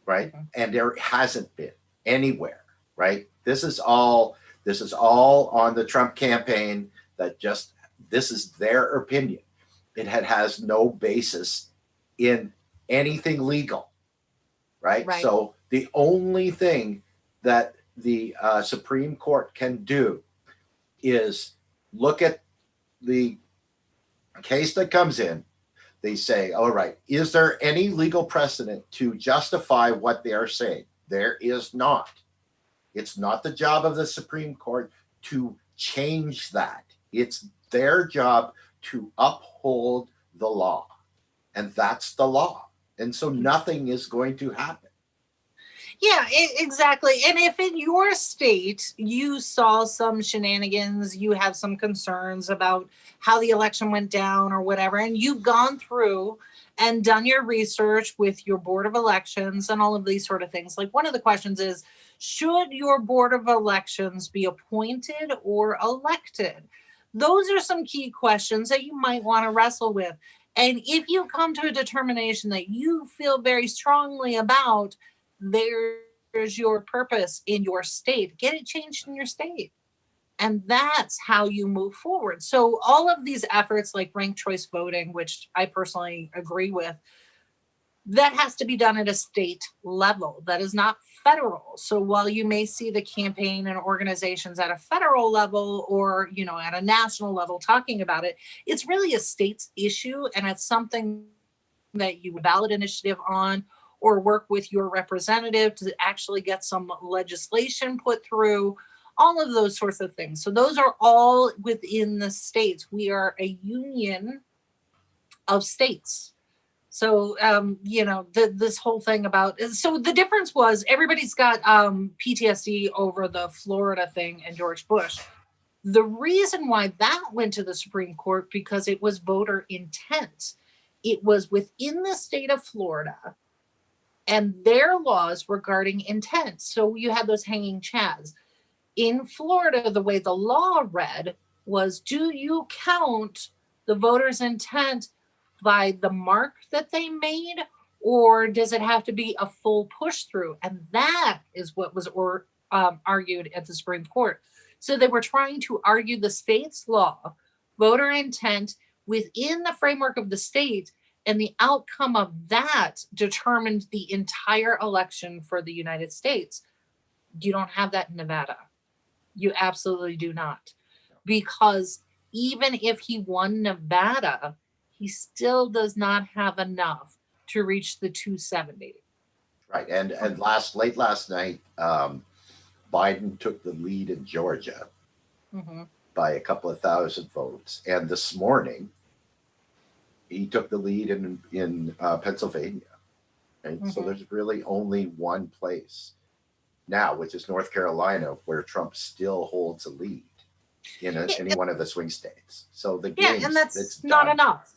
Speaker 2: right? Mm-hmm. And there hasn't been anywhere, right? This is all on the Trump campaign. This is their opinion. It has no basis in anything legal, right? So the only thing that the Supreme Court can do is look at the case that comes in. They say, all right, is there any legal precedent to justify what they are saying? There is not. It's not the job of the Supreme Court to change that. It's their job to uphold the law. And that's the law. And so nothing is going to happen.
Speaker 3: Yeah, exactly. And if in your state you saw some shenanigans, you have some concerns about how the election went down or whatever, and you've gone through and done your research with your board of elections and all of these sort of things. Like one of the questions is, should your board of elections be appointed or elected? Those are some key questions that you might want to wrestle with. And if you come to a determination that you feel very strongly about, there's your purpose in your state. Get it changed in your state. And that's how you move forward. So all of these efforts like ranked choice voting, which I personally agree with, that has to be done at a state level. That is not federal. So while you may see the campaign and organizations at a federal level or, at a national level talking about it, it's really a state's issue. And it's something that you ballot initiative on or work with your representative to actually get some legislation put through, all of those sorts of things. So those are all within the states. We are a union of states. So, this whole thing so the difference was everybody's got PTSD over the Florida thing and George Bush. The reason why that went to the Supreme Court, because it was voter intent. It was within the state of Florida and their laws regarding intent. So you had those hanging chads. In Florida, the way the law read was, do you count the voter's intent by the mark that they made, or does it have to be a full push through? And that is what was argued at the Supreme Court. So they were trying to argue the state's law, voter intent within the framework of the state, and the outcome of that determined the entire election for the United States. You don't have that in Nevada. You absolutely do not. Because even if he won Nevada, he still does not have enough to reach the 270.
Speaker 2: Right. And late last night, Biden took the lead in Georgia by a couple of thousand votes. And this morning, he took the lead in Pennsylvania. Right? So there's really only one place now, which is North Carolina, where Trump still holds a lead in any one of the swing states. So the game,
Speaker 3: and that's not enough.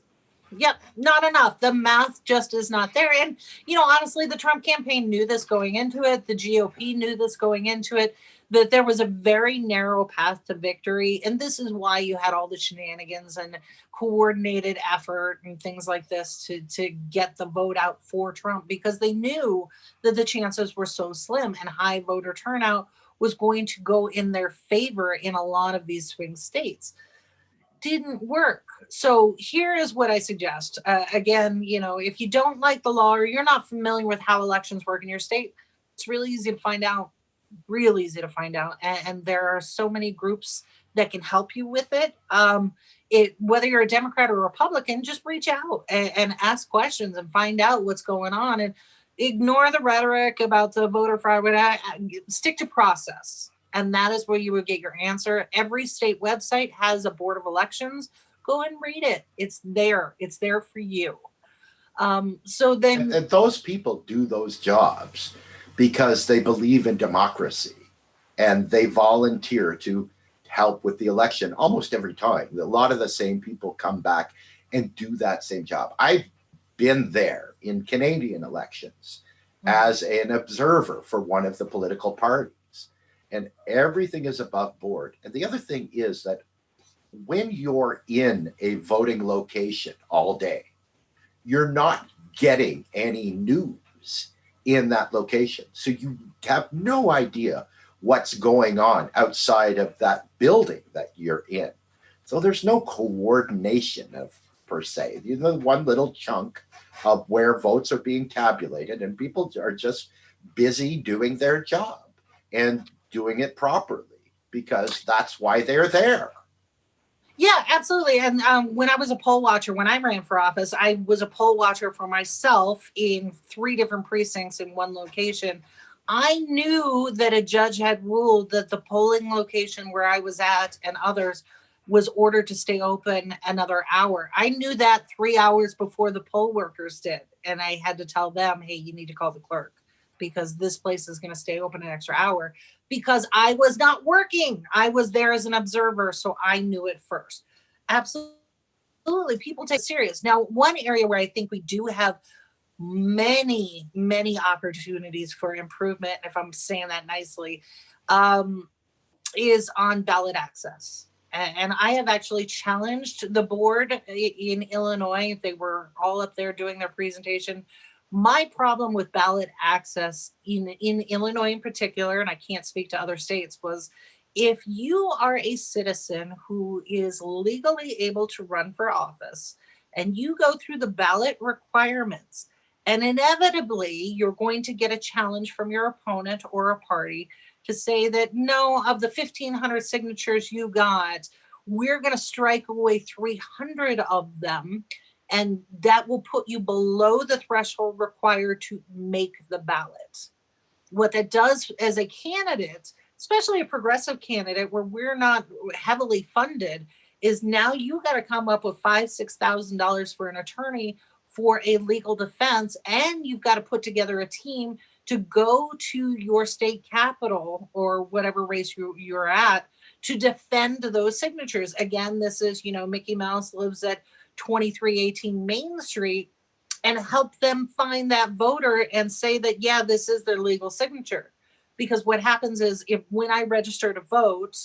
Speaker 3: Yep, not enough. The math just is not there. And, honestly, the Trump campaign knew this going into it. The GOP knew this going into it, that there was a very narrow path to victory. And this is why you had all the shenanigans and coordinated effort and things like this to get the vote out for Trump, because they knew that the chances were so slim and high voter turnout was going to go in their favor in a lot of these swing states. Didn't work. So here is what I suggest. Again, if you don't like the law or you're not familiar with how elections work in your state, it's really easy to find out. Real easy to find out. And there are so many groups that can help you with it. Whether you're a Democrat or Republican, just reach out and ask questions and find out what's going on, and ignore the rhetoric about the voter fraud. Stick to process. And that is where you would get your answer. Every state website has a board of elections. Go and read it. It's there. It's there for you. So then,
Speaker 2: and those people do those jobs because they believe in democracy, and they volunteer to help with the election almost every time. A lot of the same people come back and do that same job. I've been there in Canadian elections as an observer for one of the political parties. And everything is above board. And the other thing is that when you're in a voting location all day, you're not getting any news in that location. So you have no idea what's going on outside of that building that you're in. So there's no coordination per se. One little chunk of where votes are being tabulated, and people are just busy doing their job and doing it properly, because that's why they're there.
Speaker 3: Yeah, absolutely. And when I was a poll watcher, when I ran for office, I was a poll watcher for myself in 3 different precincts in one location. I knew that a judge had ruled that the polling location where I was at and others was ordered to stay open another hour. I knew that 3 hours before the poll workers did. And I had to tell them, hey, you need to call the clerk, because this place is going to stay open an extra hour, because I was not working. I was there as an observer, so I knew it first. Absolutely. People take it serious. Now, one area where I think we do have many, many opportunities for improvement, if I'm saying that nicely, is on ballot access. And I have actually challenged the board in Illinois. They were all up there doing their presentation. My problem with ballot access in Illinois in particular, and I can't speak to other states, was if you are a citizen who is legally able to run for office and you go through the ballot requirements, and inevitably you're going to get a challenge from your opponent or a party to say that, no, of the 1,500 signatures you got, we're going to strike away 300 of them. And that will put you below the threshold required to make the ballot. What that does as a candidate, especially a progressive candidate where we're not heavily funded, is now you got to come up with $5,000-$6,000 for an attorney for a legal defense, and you've got to put together a team to go to your state capital or whatever race you're at to defend those signatures. Again, this is, Mickey Mouse lives at 2318 Main Street, and help them find that voter and say that, yeah, this is their legal signature. Because what happens is, when I register to vote,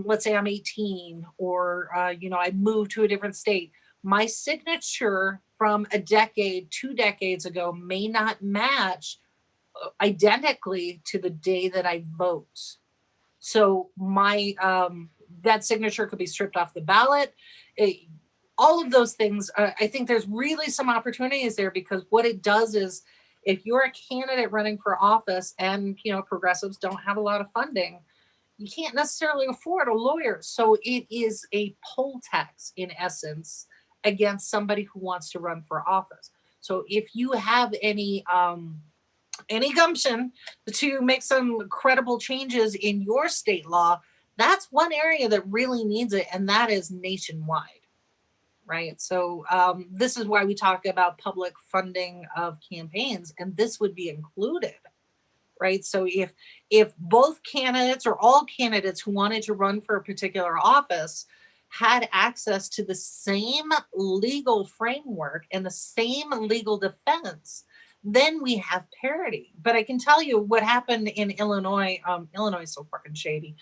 Speaker 3: let's say I'm 18, or, I move to a different state, my signature from a decade, 2 decades ago may not match identically to the day that I vote. So my that signature could be stripped off the ballot. All of those things, I think there's really some opportunities there, because what it does is, if you're a candidate running for office and, progressives don't have a lot of funding, you can't necessarily afford a lawyer. So it is a poll tax, in essence, against somebody who wants to run for office. So if you have any gumption to make some credible changes in your state law, that's one area that really needs it, and that is nationwide, right? So this is why we talk about public funding of campaigns, and this would be included, right? So if both candidates, or all candidates who wanted to run for a particular office, had access to the same legal framework and the same legal defense, then we have parity. But I can tell you what happened in Illinois. Illinois is so fucking shady.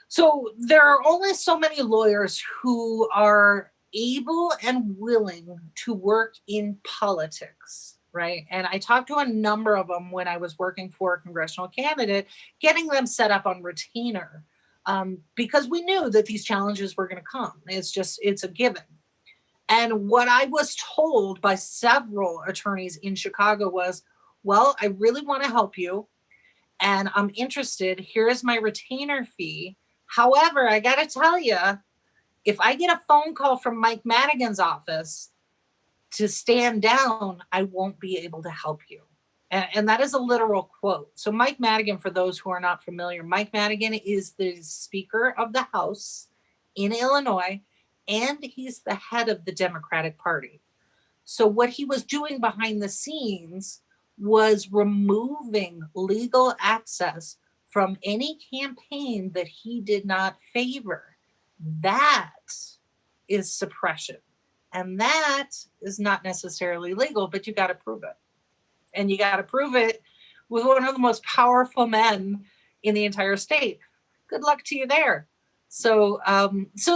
Speaker 3: So there are only so many lawyers who are able and willing to work in politics, right? And I talked to a number of them when I was working for a congressional candidate, getting them set up on retainer, because we knew that these challenges were going to come. It's a given. And what I was told by several attorneys in Chicago was, well, I really want to help you, and I'm interested. Here is my retainer fee. However, I got to tell you, if I get a phone call from Mike Madigan's office to stand down, I won't be able to help you. And that is a literal quote. So Mike Madigan, for those who are not familiar, Mike Madigan is the Speaker of the House in Illinois, and he's the head of the Democratic Party. So what he was doing behind the scenes was removing legal access from any campaign that he did not favor. That is suppression. And that is not necessarily legal, but you got to prove it. And you got to prove it with one of the most powerful men in the entire state. Good luck to you there. So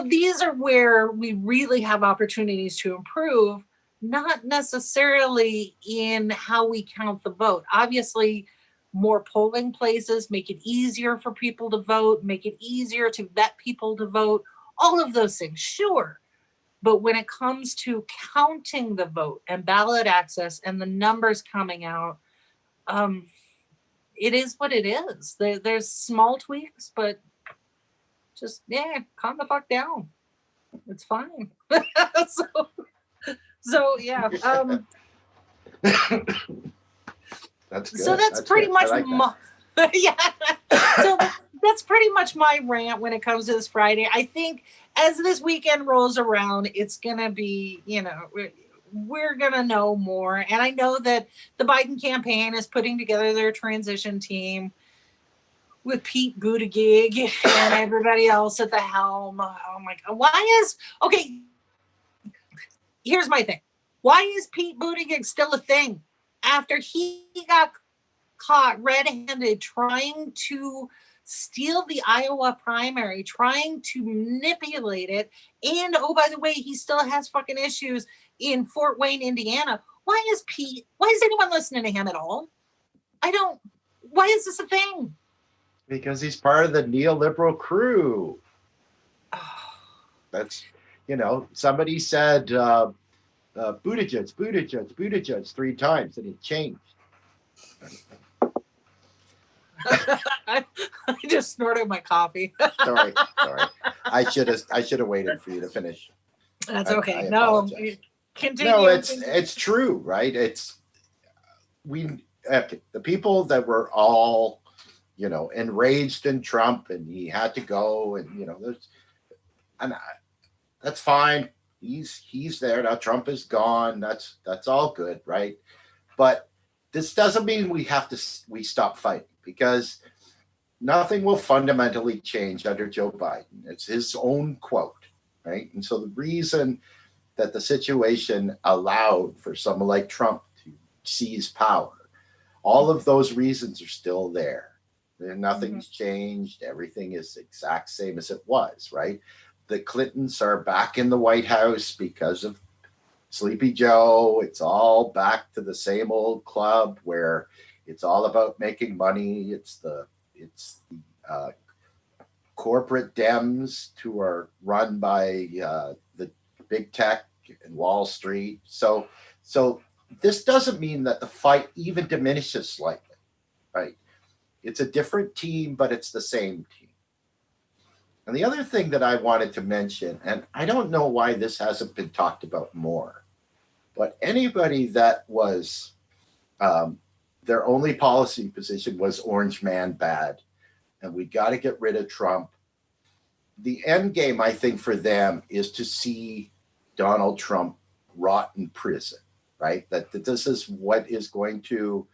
Speaker 3: these are where we really have opportunities to improve, not necessarily in how we count the vote. Obviously, more polling places make it easier for people to vote, make it easier to vet people to vote, all of those things, sure. But when it comes to counting the vote and ballot access and the numbers coming out, it is what it is. There's small tweaks, but just, calm the fuck down. It's fine. so yeah.
Speaker 2: That's good.
Speaker 3: So that's pretty
Speaker 2: good.
Speaker 3: much
Speaker 2: like
Speaker 3: yeah. So that's pretty much my rant when it comes to this Friday. I think as this weekend rolls around, it's gonna be, we're gonna know more. And I know that the Biden campaign is putting together their transition team with Pete Buttigieg and everybody else at the helm. Oh my God. Here's my thing. Why is Pete Buttigieg still a thing after he got caught red-handed trying to steal the Iowa primary, trying to manipulate it? And oh, by the way, he still has fucking issues in Fort Wayne, Indiana. Why is anyone listening to him at all? Why is this a thing?
Speaker 2: Because he's part of the neoliberal crew. That's, somebody said Buttigieg 3 times, and it changed.
Speaker 3: I just snorted my coffee.
Speaker 2: Sorry. I should have waited for you to finish.
Speaker 3: That's okay.
Speaker 2: No,
Speaker 3: continue.
Speaker 2: No, it's true, right? The people that were all, enraged in Trump, and he had to go, and that's fine. He's there now. Trump is gone. That's all good, right? But this doesn't mean we stop fighting, because nothing will fundamentally change under Joe Biden. It's his own quote, right? And so the reason that the situation allowed for someone like Trump to seize power, all of those reasons are still there. Nothing's changed. Everything is the exact same as it was, right? The Clintons are back in the White House because of Sleepy Joe. It's all back to the same old club where it's all about making money. It's the corporate Dems who are run by the big tech and Wall Street. So this doesn't mean that the fight even diminishes slightly, right? It's a different team, but it's the same team. And the other thing that I wanted to mention, and I don't know why this hasn't been talked about more, but anybody that was their only policy position was Orange Man bad, and we got to get rid of Trump. The end game, I think, for them is to see Donald Trump rot in prison, right? That this is what is going to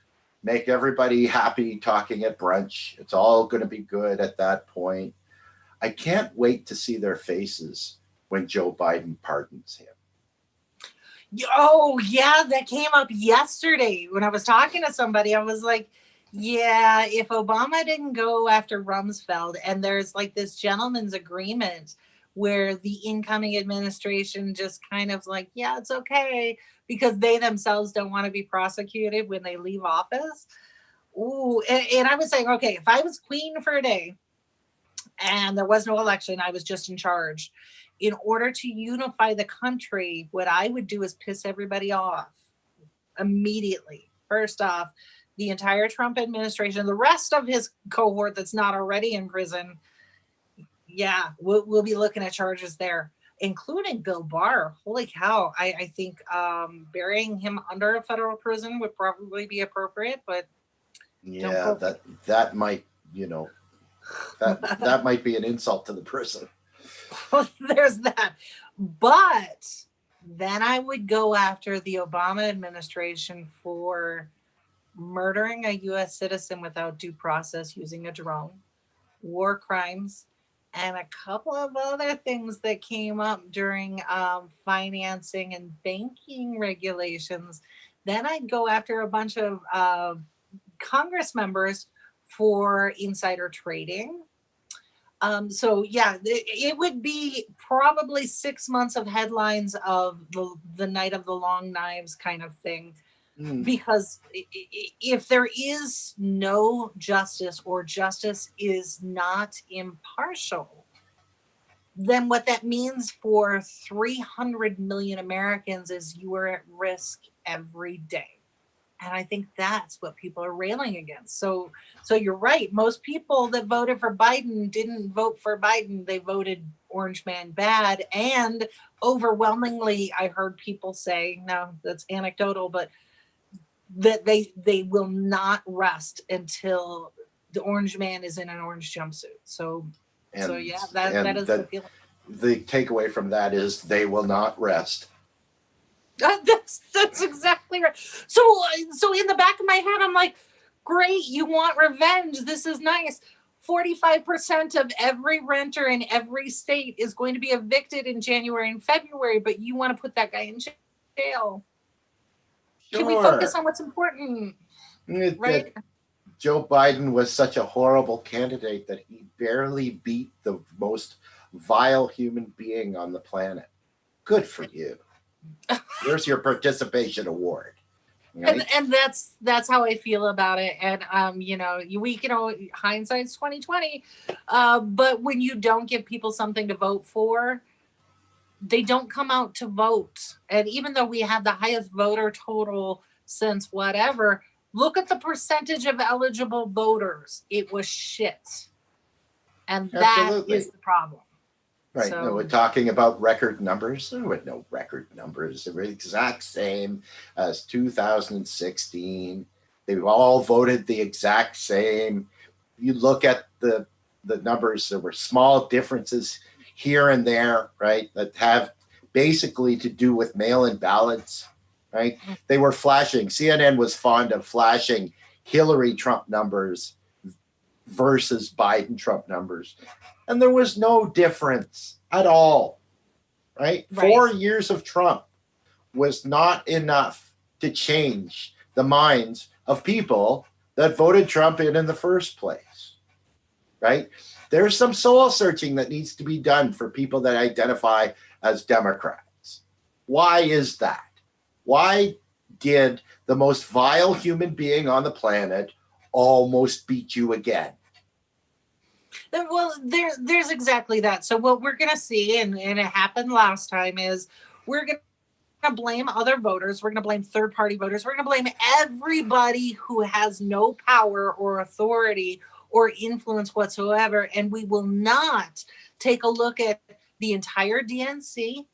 Speaker 2: make everybody happy talking at brunch. It's all going to be good at that point. I can't wait to see their faces when Joe Biden pardons him.
Speaker 3: Oh, yeah, that came up yesterday when I was talking to somebody. I was like, yeah, if Obama didn't go after Rumsfeld, and there's like this gentleman's agreement where the incoming administration just kind of like, yeah, it's okay, because they themselves don't want to be prosecuted when they leave office. Ooh, and I was saying, okay, if I was queen for a day and there was no election, I was just in charge. In order to unify the country, what I would do is piss everybody off immediately. First off, the entire Trump administration, the rest of his cohort that's not already in prison, yeah, we'll be looking at charges there, including Bill Barr. Holy cow. I think burying him under a federal prison would probably be appropriate, but
Speaker 2: yeah, that might, that might be an insult to the prison.
Speaker 3: There's that. But then I would go after the Obama administration for murdering a U.S. citizen without due process using a drone, war crimes, and a couple of other things that came up during financing and banking regulations. Then I'd go after a bunch of Congress members for insider trading. So yeah, it would be probably 6 months of headlines of the night of the long knives kind of thing. Because if there is no justice, or justice is not impartial, then what that means for 300 million Americans is you are at risk every day. And I think that's what people are railing against. So you're right. Most people that voted for Biden didn't vote for Biden. They voted Orange Man bad. And overwhelmingly, I heard people say, no, that's anecdotal, but that they will not rest until the Orange Man is in an orange jumpsuit. So yeah, that is the feeling.
Speaker 2: The takeaway from that is they will not rest.
Speaker 3: That's exactly right. So in the back of my head, I'm like, great, you want revenge. This is nice. 45% of every renter in every state is going to be evicted in January and February, but you want to put that guy in jail.
Speaker 2: Sure.
Speaker 3: Can we focus on what's important? Right?
Speaker 2: Joe Biden was such a horrible candidate that he barely beat the most vile human being on the planet. Good for you. Here's your participation award. Right?
Speaker 3: And that's how I feel about it. And hindsight's 2020. But when you don't give people something to vote for, they don't come out to vote. And even though we had the highest voter total since whatever, look at the percentage of eligible voters. It was shit. And that is the problem.
Speaker 2: Right. So, we're talking about record numbers. There were no record numbers. They were the exact same as 2016. They all voted the exact same. You look at the numbers, there were small differences here and there, right, that have basically to do with mail-in ballots, right? They were flashing. CNN was fond of flashing Hillary Trump numbers versus Biden-Trump numbers. And there was no difference at all, right?
Speaker 3: Right.
Speaker 2: 4 years of Trump was not enough to change the minds of people that voted Trump in the first place, right? There's some soul searching that needs to be done for people that identify as Democrats. Why is that? Why did the most vile human being on the planet almost beat you again?
Speaker 3: Well, there's exactly that. So what we're going to see, and it happened last time, is we're going to blame other voters. We're going to blame third-party voters. We're going to blame everybody who has no power or authority or influence whatsoever. And we will not take a look at the entire DNC,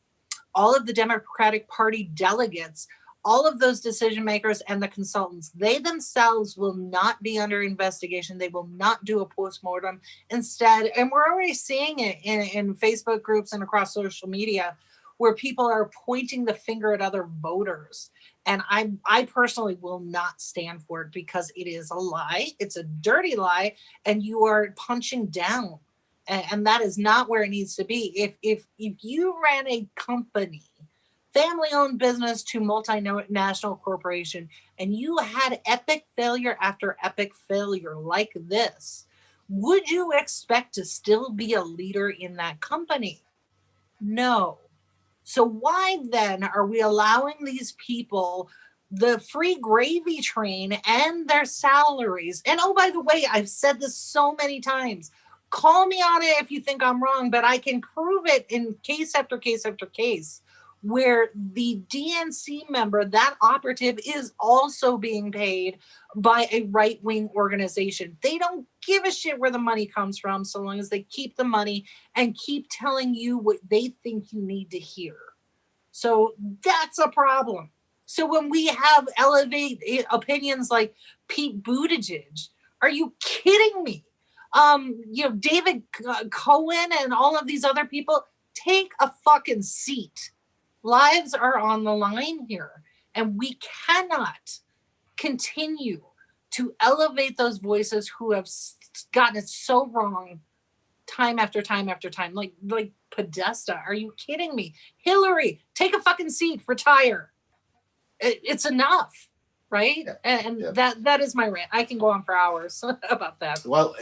Speaker 3: all of the Democratic Party delegates, all of those decision makers and the consultants. They themselves will not be under investigation. They will not do a postmortem. Instead, and we're already seeing it in Facebook groups and across social media, where people are pointing the finger at other voters. And I personally will not stand for it, because it is a lie. It's a dirty lie, and you are punching down. And that is not where it needs to be. If you ran a company, family-owned business to multinational corporation, and you had epic failure after epic failure like this, would you expect to still be a leader in that company? No. So why then are we allowing these people the free gravy train and their salaries? And oh, by the way, I've said this so many times. Call me on it if you think I'm wrong, but I can prove it in case after case after case, where the DNC member, that operative, is also being paid by a right-wing organization. They don't give a shit where the money comes from, so long as they keep the money and keep telling you what they think you need to hear. So that's a problem. So when we have elevate opinions like Pete Buttigieg, are you kidding me? David Cohen and all of these other people, take a fucking seat. Lives are on the line here, and we cannot continue to elevate those voices who have gotten it so wrong time after time after time. Like Podesta, are you kidding me? Hillary, take a fucking seat, retire. It's enough, right?
Speaker 2: Yeah.
Speaker 3: And that is my rant. I can go on for hours about that.
Speaker 2: Well,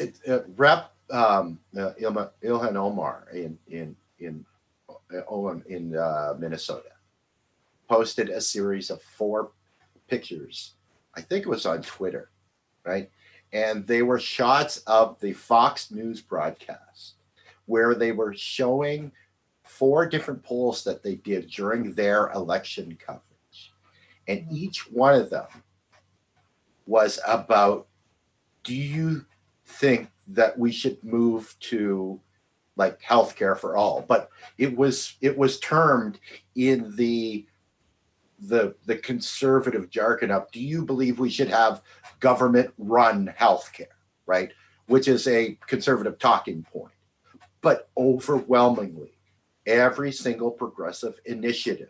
Speaker 2: Rep Ilhan Omar in Minnesota posted a series of 4 pictures. I think it was on Twitter, right? And they were shots of the Fox News broadcast where they were showing 4 different polls that they did during their election coverage. And each one of them was about, do you think that we should move to like healthcare for all? But it was termed in the conservative jargon of, do you believe we should have government-run healthcare, right? Which is a conservative talking point. But overwhelmingly, every single progressive initiative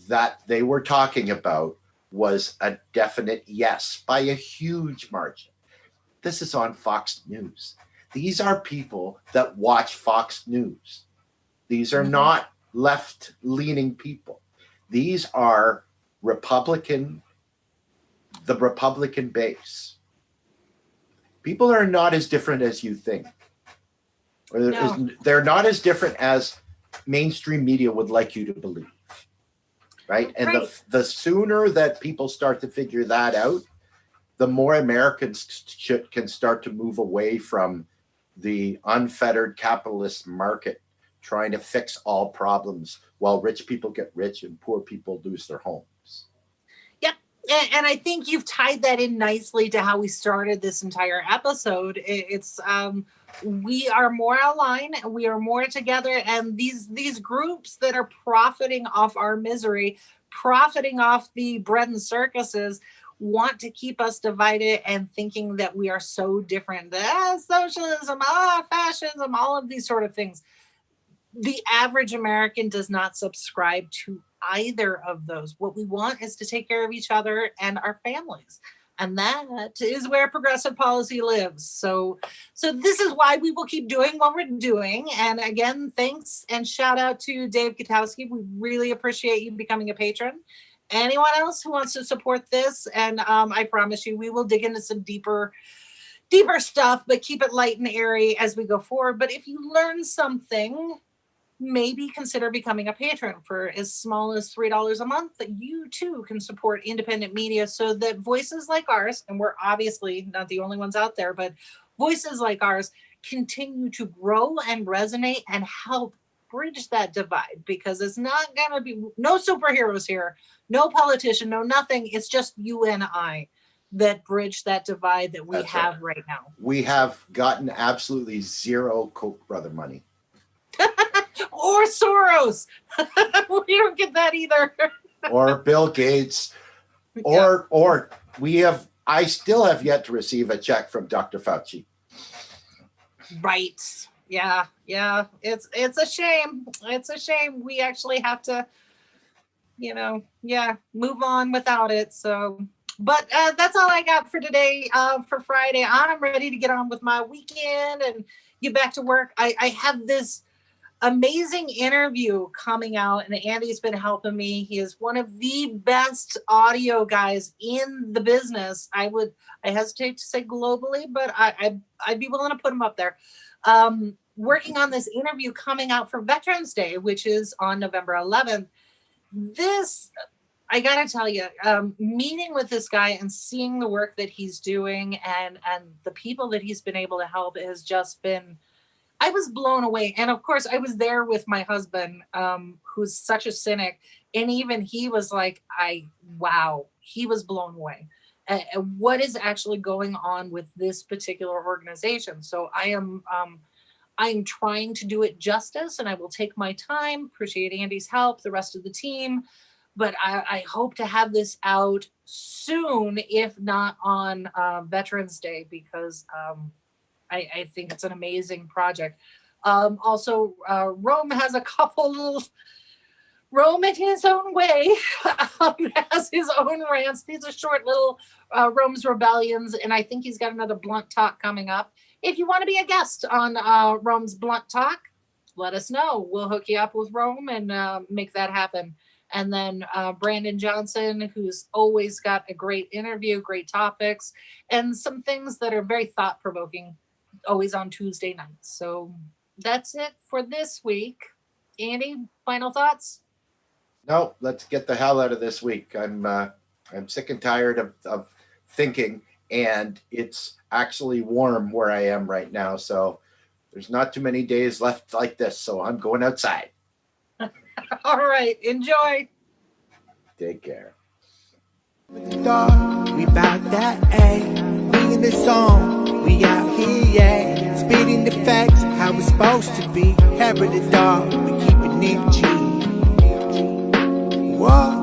Speaker 2: that they were talking about was a definite yes by a huge margin. This is on Fox News. These are people that watch Fox News. These are not left-leaning people. These are the Republican base. People are not as different as you think.
Speaker 3: No.
Speaker 2: They're not as different as mainstream media would like you to believe, right? And
Speaker 3: Right.
Speaker 2: the sooner that people start to figure that out, the more Americans can start to move away from the unfettered capitalist market trying to fix all problems while rich people get rich and poor people lose their homes.
Speaker 3: Yep. And I think you've tied that in nicely to how we started this entire episode. It's we are more aligned, we are more together, and these groups that are profiting off our misery, profiting off the bread and circuses, want to keep us divided and thinking that we are so different. Socialism, fascism, all of these sort of things. The average American does not subscribe to either of those. What we want is to take care of each other and our families. And that is where progressive policy lives. So this is why we will keep doing what we're doing. And again, thanks and shout out to Dave Katowski. We really appreciate you becoming a patron. Anyone else who wants to support this, and I promise you, we will dig into some deeper stuff, but keep it light and airy as we go forward. But if you learn something, maybe consider becoming a patron for as small as $3 a month, that you too can support independent media so that voices like ours, and we're obviously not the only ones out there, but voices like ours continue to grow and resonate and help bridge that divide, because it's not going to be no superheroes here, no politician, no nothing. It's just you and I that bridge that divide that we
Speaker 2: That's
Speaker 3: have right now.
Speaker 2: We have gotten absolutely zero Koch brother money.
Speaker 3: Or Soros. We don't get that either.
Speaker 2: Or Bill Gates. Or I still have yet to receive a check from Dr. Fauci.
Speaker 3: Right. Yeah. It's a shame. It's a shame. We actually have to, move on without it. So, but that's all I got for today, for Friday. I'm ready to get on with my weekend and get back to work. I have this amazing interview coming out, and Andy's been helping me. He is one of the best audio guys in the business. I hesitate to say globally, but I'd be willing to put him up there. Working on this interview coming out for Veterans Day, which is on November 11th. This, I gotta tell you, meeting with this guy and seeing the work that he's doing and the people that he's been able to help has just been, I was blown away. And of course, I was there with my husband, who's such a cynic. And even he was like, he was blown away. What is actually going on with this particular organization? So I'm trying to do it justice, and I will take my time. Appreciate Andy's help, the rest of the team. But I hope to have this out soon, if not on Veterans Day, because I think it's an amazing project. Also, Rome has a couple little, Rome in his own way has his own rants. These are short little Rome's Rebellions, and I think he's got another Blunt Talk coming up. If you want to be a guest on Rome's Blunt Talk, let us know. We'll hook you up with Rome and make that happen. And then Brandon Johnson, who's always got a great interview, great topics, and some things that are very thought-provoking, always on Tuesday nights. So that's it for this week. Andy, final thoughts?
Speaker 2: No, let's get the hell out of this week. I'm sick and tired of thinking, and it's actually warm where I am right now. So there's not too many days left like this. So I'm going outside.
Speaker 1: All right, enjoy.
Speaker 2: Take care.
Speaker 1: With the dog, we bout that A. We in the zone, we out here, yeah. Spitting the facts, how it's supposed to be. Hair of the dog, we keep it G. Whoa.